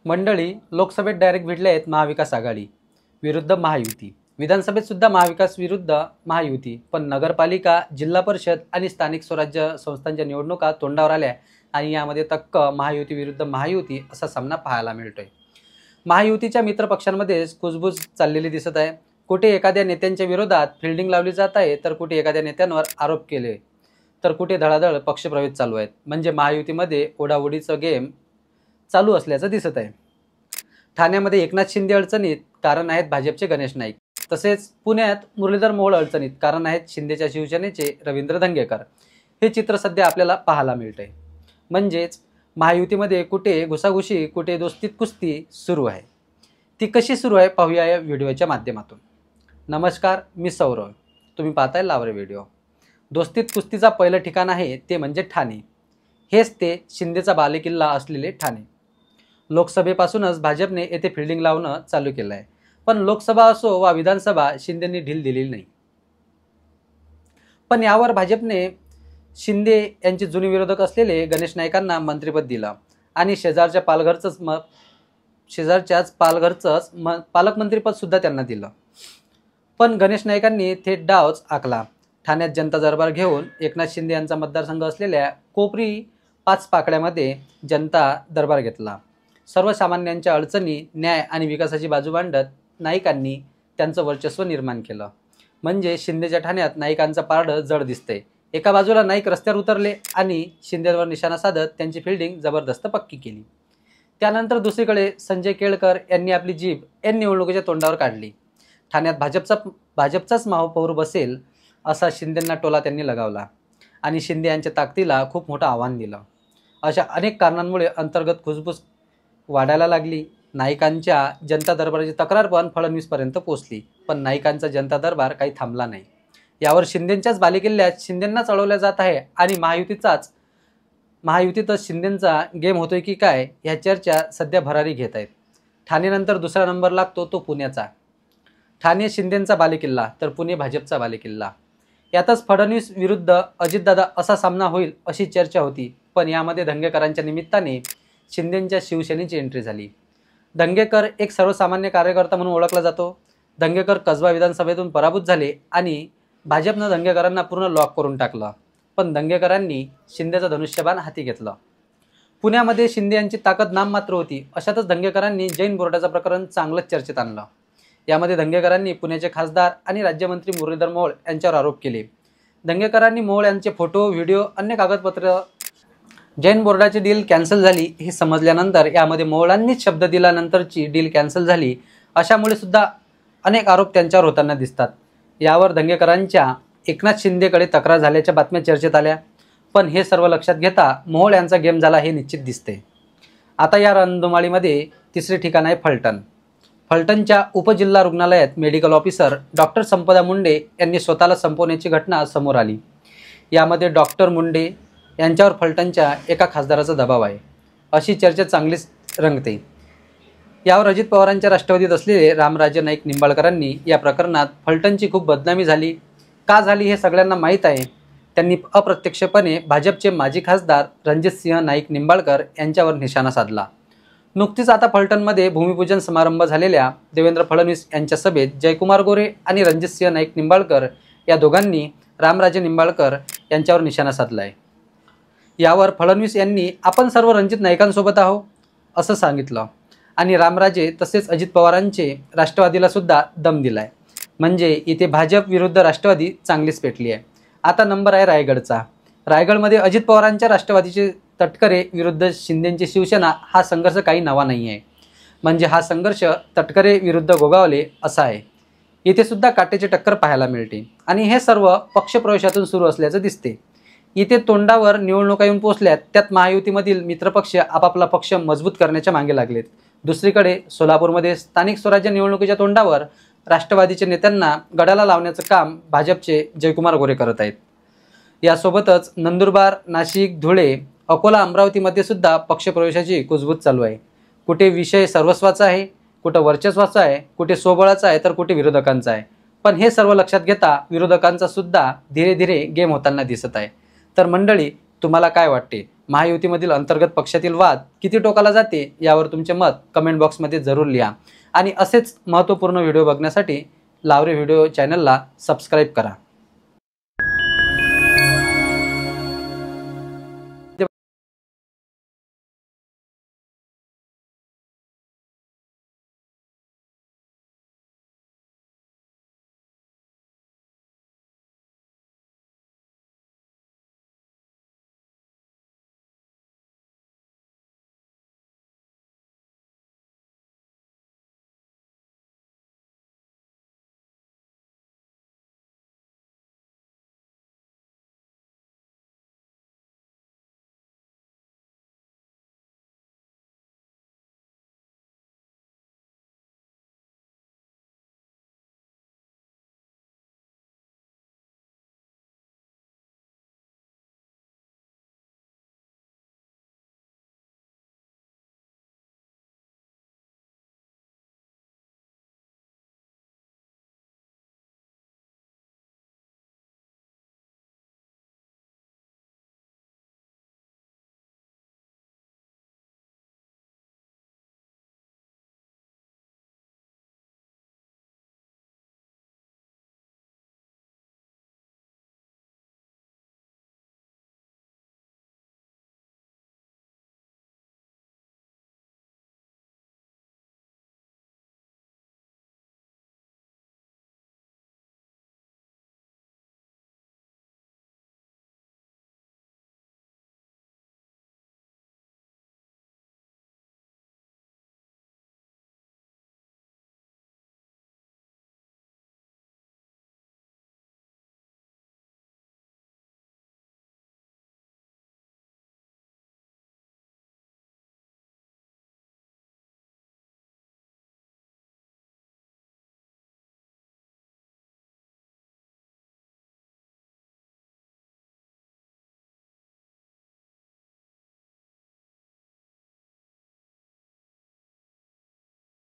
मंडळी, लोकसभेत डायरेक्ट भिडले आहेत महाविकास आघाडी विरुद्ध महायुती. विधानसभेत सुद्धा महाविकास विरुद्ध महायुती. पण नगरपालिका, जिल्हा परिषद आणि स्थानिक स्वराज्य संस्थांच्या निवडणुका तोंडावर आल्या आणि यामध्ये तक्क महायुती विरुद्ध महायुती असा सामना पाहायला मिळतोय. महायुतीच्या मित्रपक्षांमध्ये कुजबूज चाललेली दिसत आहे. कुठे एखाद्या नेत्यांच्या विरोधात फिल्डिंग लावली जात आहे, तर कुठे एखाद्या नेत्यांवर आरोप केले, तर कुठे धडाधड पक्षप्रवेश चालू आहेत. म्हणजे महायुतीमध्ये ओढाओढीचं गेम चालू असल्याचं दिसत आहे. ठाण्यामध्ये एकनाथ शिंदे अडचणीत, कारण आहेत भाजपचे गणेश नाईक. तसेच पुण्यात मुरलीधर मोहोळ अडचणीत, कारण आहेत शिंदेच्या शिवसेनेचे रवींद्र धंगेकर. हे चित्र सध्या आपल्याला पाहायला मिळतंय. म्हणजेच महायुतीमध्ये कुठे घुसाघुशी, कुठे दोस्तीत कुस्ती सुरू आहे. ती कशी सुरू आहे पाहूया या व्हिडिओच्या माध्यमातून. नमस्कार, मी सौरव. तुम्ही पाहताय लावरे व्हिडिओ. दोस्तीत कुस्तीचा पहिलं ठिकाण आहे ते म्हणजे ठाणे. हेच ते शिंदेचा बालेकिल्ला असलेले ठाणे. लोकसभेपासूनच भाजपने येथे फिल्डिंग लावणं चालू केलं आहे. पण लोकसभा असो वा विधानसभा, शिंदेंनी ढील दिलेली नाही. पण यावर भाजपने शिंदे यांचे जुने विरोधक असलेले गणेश नाईकांना मंत्रिपद दिलं आणि शेजारच्याच पालघरचंच पालकमंत्रीपद सुद्धा त्यांना दिलं. पण गणेश नाईकांनी थेट डावच आखला. ठाण्यात जनता दरबार घेऊन एकनाथ शिंदे यांचा मतदारसंघ असलेल्या कोपरी पाचपाकड्यामध्ये जनता दरबार घेतला. सर्वसामान्यांच्या अडचणी, न्याय आणि विकासाची बाजू मांडत नाईकांनी त्यांचं वर्चस्व निर्माण केलं. म्हणजे शिंदेच्या ठाण्यात नाईकांचं पारडं जड दिसतंय. एका बाजूला नाईक रस्त्यावर उतरले आणि शिंदेवर निशाणा साधत त्यांची फिल्डिंग जबरदस्त पक्की केली. त्यानंतर दुसरीकडे संजय केळकर यांनी आपली जीभ ऐन निवडणुकीच्या तोंडावर काढली. ठाण्यात भाजपचाच महापौर बसेल असा शिंदेंना टोला त्यांनी लगावला आणि शिंदे यांच्या ताकदीला खूप मोठं आव्हान दिलं. अशा अनेक कारणांमुळे अंतर्गत कुजबूज वाढायला लागली. नाईकांच्या जनता दरबाराची तक्रार पण फडणवीसपर्यंत पोहोचली. पण नाईकांचा जनता दरबार काही थांबला नाही. यावर शिंदेंच्याच बालेकिल्ल्यात शिंदेंना चढवल्या जात आहे आणि महायुतीतच शिंदेंचा गेम होतोय की काय, ह्या चर्चा सध्या भरारी घेत आहेत. ठाणेनंतर दुसरा नंबर लागतो तो पुण्याचा. ठाणे शिंदेंचा बालेकिल्ला तर पुणे भाजपचा बालेकिल्ला. यातच फडणवीस विरुद्ध अजितदादा असा सामना होईल अशी चर्चा होती. पण यामध्ये धंगेकरांच्या निमित्ताने शिंदेंच्या शिवसेनेची एंट्री झाली. धंगेकर एक सर्वसामान्य कार्यकर्ता म्हणून ओळखला जातो. धंगेकर कसबा विधानसभेतून पराभूत झाले आणि भाजपनं धंगेकरांना पूर्ण लॉक करून टाकलं. पण धंगेकरांनी शिंदेचं धनुष्यबाण हाती घेतलं. पुण्यामध्ये शिंदे यांची ताकद नाममात्र होती. अशातच धंगेकरांनी जैन बोर्डाचं प्रकरण चांगलंच चर्चेत आणलं. यामध्ये धंगेकरांनी पुण्याचे खासदार आणि राज्यमंत्री मुरलीधर मोहोळ यांच्यावर आरोप केले. धंगेकरांनी मोहोळ यांचे फोटो, व्हिडिओ, अन्य कागदपत्र जैन बोर्डाची डील कॅन्सल झाली हे समजल्यानंतर यामध्ये मोहोळांनीच शब्द दिल्यानंतरची डील कॅन्सल झाली, अशामुळे सुद्धा अनेक आरोप त्यांच्यावर होताना दिसतात. यावर धंगेकरांच्या एकनाथ शिंदेकडे तक्रार झाल्याच्या बातम्या चर्चेत आल्या. पण हे सर्व लक्षात घेता मोहोळ यांचा गेम झाला हे निश्चित दिसते. आता या रणधुमाळीमध्ये तिसरे ठिकाण आहे फलटण. फलटणच्या उपजिल्हा रुग्णालयात मेडिकल ऑफिसर डॉक्टर संपदा मुंडे यांनी स्वतःला संपवण्याची घटना समोर आली. यामध्ये डॉक्टर मुंडे यांच्यावर फलटणच्या एका खासदाराचा दबाव आहे अशी चर्चा चांगलीच रंगते. यावर अजित पवारांच्या राष्ट्रवादीत असलेले रामराजे नाईक निंबाळकरांनी या प्रकरणात फलटणची खूप बदनामी झाली का झाली हे सगळ्यांना माहीत आहे. त्यांनी अप्रत्यक्षपणे भाजपचे माजी खासदार रणजितसिंह नाईक निंबाळकर यांच्यावर निशाणा साधला. नुकतीच आता फलटणमध्ये भूमिपूजन समारंभ झालेल्या देवेंद्र फडणवीस यांच्या सभेत जयकुमार गोरे आणि रणजितसिंह नाईक निंबाळकर या दोघांनी रामराजे निंबाळकर यांच्यावर निशाणा साधला आहे. यावर फडणवीस यांनी आपण सर्व रणजित नाईकांसोबत आहोत असं सांगितलं आणि रामराजे तसेच अजित पवारांचे राष्ट्रवादीला सुद्धा दम दिलाय. म्हणजे इथे भाजप विरुद्ध राष्ट्रवादी चांगलीच पेटली आहे. आता नंबर आहे रायगडचा. रायगडमध्ये अजित पवारांच्या राष्ट्रवादीचे तटकरे विरुद्ध शिंदेंची शिवसेना हा संघर्ष काही नवा नाही आहे. म्हणजे हा संघर्ष तटकरे विरुद्ध गोगावले असा आहे. इथे सुद्धा काटेची टक्कर पाहायला मिळते आणि हे सर्व पक्षप्रवेशातून सुरू असल्याचं दिसते. इथे तोंडावर निवडणुका येऊन पोहोचल्यात, त्यात महायुतीमधील मित्रपक्ष आपापला पक्ष मजबूत करण्याच्या मागे लागलेत. दुसरीकडे सोलापूरमध्ये स्थानिक स्वराज्य निवडणुकीच्या तोंडावर राष्ट्रवादीच्या नेत्यांना गडाला लावण्याचं काम भाजपचे जयकुमार गोरे करत आहेत. यासोबतच नंदुरबार, नाशिक, धुळे, अकोला, अमरावतीमध्ये सुद्धा पक्षप्रवेशाची कुजबूज चालू आहे. कुठे विषय सर्वस्वाचा आहे, कुठं वर्चस्वाचा आहे, कुठे स्वबळाचा आहे, तर कुठे विरोधकांचा आहे. पण हे सर्व लक्षात घेता विरोधकांचा सुद्धा धीरे धीरे गेम होताना दिसत आहे. तर मंडळी, तुम्हाला काय वाटते? महायुतीमधील अंतर्गत पक्षातील वाद किती टोकाला जाते यावर तुमचे मत कमेंट बॉक्समध्ये जरूर लिहा आणि असेच महत्त्वपूर्ण व्हिडिओ बघण्यासाठी लावरे व्हिडिओ चॅनलला सबस्क्राईब करा.